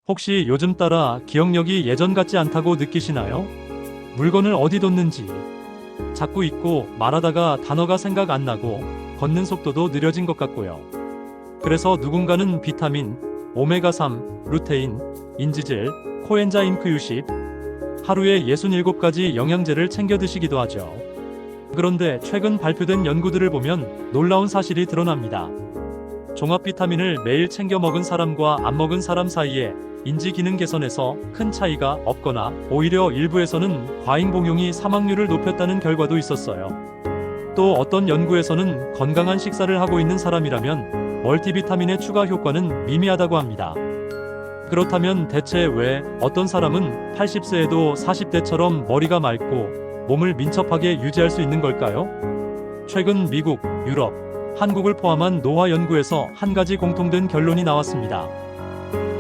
혹시 요즘 따라 기억력이 예전 같지 않다고 느끼시나요? 물건을 어디 뒀는지 자꾸 잊고 말하다가 단어가 생각 안 나고 걷는 속도도 느려진 것 같고요. 그래서 누군가는 비타민, 오메가3, 루테인, 인지질, 코엔자임 Q10, 하루에 67가지 영양제를 챙겨 드시기도 하죠. 그런데 최근 발표된 연구들을 보면 놀라운 사실이 드러납니다. 종합 비타민을 매일 챙겨 먹은 사람과 안 먹은 사람 사이에 인지 기능 개선에서 큰 차이가 없거나 오히려 일부에서는 과잉 복용이 사망률을 높였다는 결과도 있었어요. 또 어떤 연구에서는 건강한 식사를 하고 있는 사람이라면 멀티비타민의 추가 효과는 미미하다고 합니다. 그렇다면 대체 왜 어떤 사람은 80세에도 40대처럼 머리가 맑고 몸을 민첩하게 유지할 수 있는 걸까요? 최근 미국, 유럽, 한국을 포함한 노화 연구에서 한 가지 공통된 결론이 나왔습니다.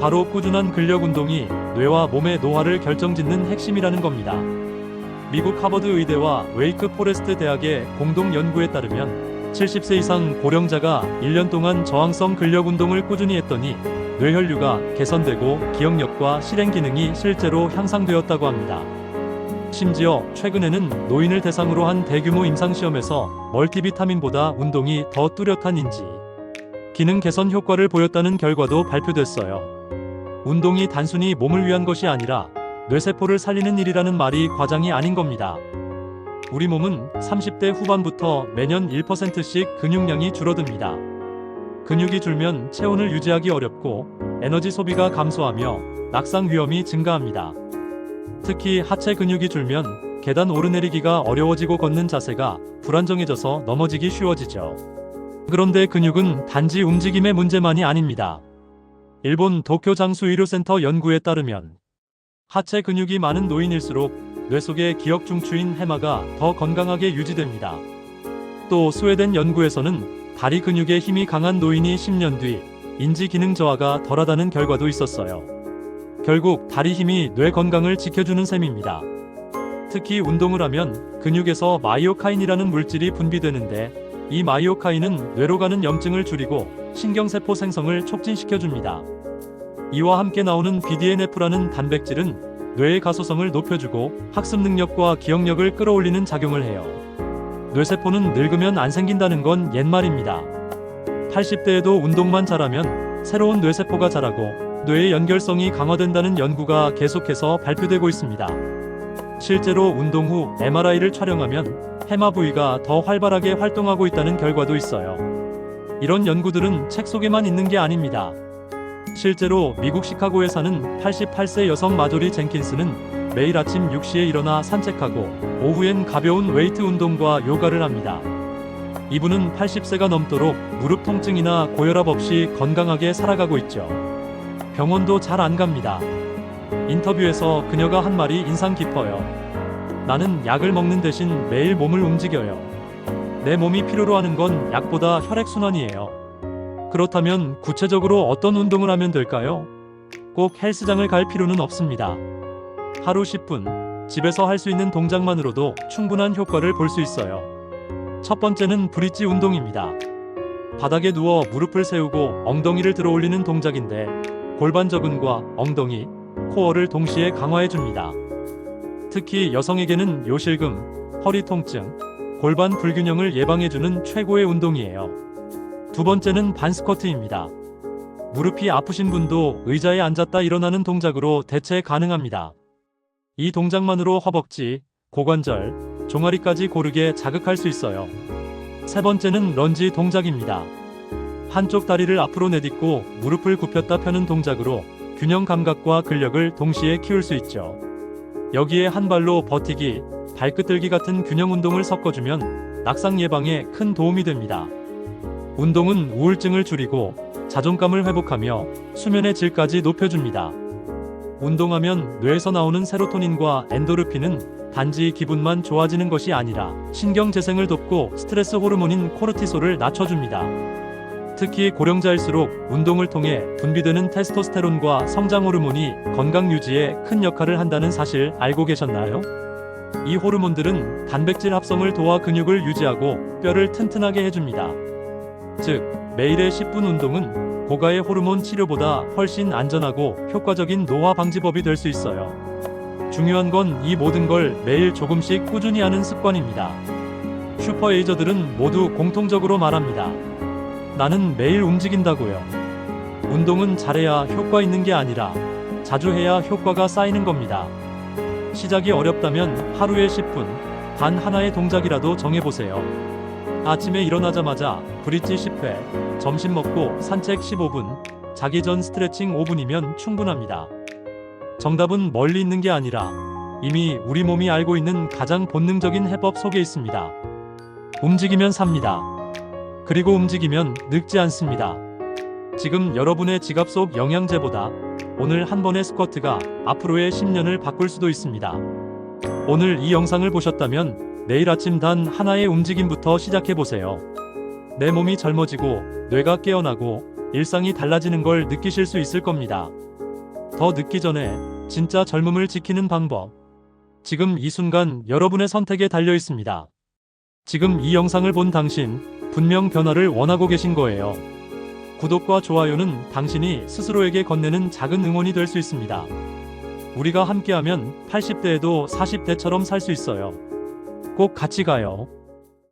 바로 꾸준한 근력 운동이 뇌와 몸의 노화를 결정짓는 핵심이라는 겁니다. 미국 하버드 의대와 웨이크 포레스트 대학의 공동 연구에 따르면 70세 이상 고령자가 1년 동안 저항성 근력 운동을 꾸준히 했더니 뇌혈류가 개선되고 기억력과 실행 기능이 실제로 향상되었다고 합니다. 심지어 최근에는 노인을 대상으로 한 대규모 임상시험에서 멀티비타민보다 운동이 더 뚜렷한 인지 기능 개선 효과를 보였다는 결과도 발표됐어요. 운동이 단순히 몸을 위한 것이 아니라 뇌세포를 살리는 일이라는 말이 과장이 아닌 겁니다. 우리 몸은 30대 후반부터 매년 1%씩 근육량이 줄어듭니다. 근육이 줄면 체온을 유지하기 어렵고 에너지 소비가 감소하며 낙상 위험이 증가합니다. 특히 하체 근육이 줄면 계단 오르내리기가 어려워지고 걷는 자세가 불안정해져서 넘어지기 쉬워지죠. 그런데 근육은 단지 움직임의 문제만이 아닙니다. 일본 도쿄 장수 의료센터 연구에 따르면 하체 근육이 많은 노인일수록 뇌 속의 기억 중추인 해마가 더 건강하게 유지됩니다. 또 스웨덴 연구에서는 다리 근육의 힘이 강한 노인이 10년 뒤 인지 기능 저하가 덜하다는 결과도 있었어요. 결국 다리 힘이 뇌 건강을 지켜주는 셈입니다. 특히 운동을 하면 근육에서 마이오카인이라는 물질이 분비되는데 이 마이오카인은 뇌로 가는 염증을 줄이고 신경세포 생성을 촉진시켜줍니다. 이와 함께 나오는 BDNF라는 단백질은 뇌의 가소성을 높여주고 학습 능력과 기억력을 끌어올리는 작용을 해요. 뇌세포는 늙으면 안 생긴다는 건 옛말입니다. 80대에도 운동만 잘하면 새로운 뇌세포가 자라고 뇌의 연결성이 강화된다는 연구가 계속해서 발표되고 있습니다. 실제로 운동 후 MRI를 촬영하면 해마 부위가 더 활발하게 활동하고 있다는 결과도 있어요. 이런 연구들은 책 속에만 있는 게 아닙니다. 실제로 미국 시카고에 사는 88세 여성 마조리 젠킨스는 매일 아침 6시에 일어나 산책하고 오후엔 가벼운 웨이트 운동과 요가를 합니다. 이분은 80세가 넘도록 무릎 통증이나 고혈압 없이 건강하게 살아가고 있죠. 병원도 잘 안 갑니다. 인터뷰에서 그녀가 한 말이 인상 깊어요. 나는 약을 먹는 대신 매일 몸을 움직여요. 내 몸이 필요로 하는 건 약보다 혈액순환이에요. 그렇다면 구체적으로 어떤 운동을 하면 될까요? 꼭 헬스장을 갈 필요는 없습니다. 하루 10분, 집에서 할 수 있는 동작만으로도 충분한 효과를 볼 수 있어요. 첫 번째는 브릿지 운동입니다. 바닥에 누워 무릎을 세우고 엉덩이를 들어 올리는 동작인데 골반 저근과 엉덩이, 코어를 동시에 강화해줍니다. 특히 여성에게는 요실금, 허리 통증, 골반 불균형을 예방해주는 최고의 운동이에요. 두 번째는 반스쿼트입니다. 무릎이 아프신 분도 의자에 앉았다 일어나는 동작으로 대체 가능합니다. 이 동작만으로 허벅지, 고관절, 종아리까지 고르게 자극할 수 있어요. 세 번째는 런지 동작입니다. 한쪽 다리를 앞으로 내딛고 무릎을 굽혔다 펴는 동작으로 균형 감각과 근력을 동시에 키울 수 있죠. 여기에 한 발로 버티기, 발끝 들기 같은 균형 운동을 섞어주면 낙상 예방에 큰 도움이 됩니다. 운동은 우울증을 줄이고 자존감을 회복하며 수면의 질까지 높여줍니다. 운동하면 뇌에서 나오는 세로토닌과 엔도르핀은 단지 기분만 좋아지는 것이 아니라 신경 재생을 돕고 스트레스 호르몬인 코르티솔을 낮춰줍니다. 특히 고령자일수록 운동을 통해 분비되는 테스토스테론과 성장 호르몬이 건강 유지에 큰 역할을 한다는 사실 알고 계셨나요? 이 호르몬들은 단백질 합성을 도와 근육을 유지하고 뼈를 튼튼하게 해줍니다. 즉, 매일의 10분 운동은 고가의 호르몬 치료보다 훨씬 안전하고 효과적인 노화 방지법이 될 수 있어요. 중요한 건 이 모든 걸 매일 조금씩 꾸준히 하는 습관입니다. 슈퍼에이저들은 모두 공통적으로 말합니다. 나는 매일 움직인다고요. 운동은 잘해야 효과 있는 게 아니라 자주 해야 효과가 쌓이는 겁니다. 시작이 어렵다면 하루에 10분, 단 하나의 동작이라도 정해보세요. 아침에 일어나자마자 브릿지 10회, 점심 먹고 산책 15분, 자기 전 스트레칭 5분이면 충분합니다. 정답은 멀리 있는 게 아니라 이미 우리 몸이 알고 있는 가장 본능적인 해법 속에 있습니다. 움직이면 삽니다. 그리고 움직이면 늙지 않습니다. 지금 여러분의 지갑 속 영양제보다 오늘 한 번의 스쿼트가 앞으로의 10년을 바꿀 수도 있습니다. 오늘 이 영상을 보셨다면 내일 아침 단 하나의 움직임부터 시작해보세요. 내 몸이 젊어지고 뇌가 깨어나고 일상이 달라지는 걸 느끼실 수 있을 겁니다. 더 늦기 전에 진짜 젊음을 지키는 방법. 지금 이 순간 여러분의 선택에 달려 있습니다. 지금 이 영상을 본 당신, 분명 변화를 원하고 계신 거예요. 구독과 좋아요는 당신이 스스로에게 건네는 작은 응원이 될 수 있습니다. 우리가 함께하면 80대에도 40대처럼 살 수 있어요. 꼭 같이 가요.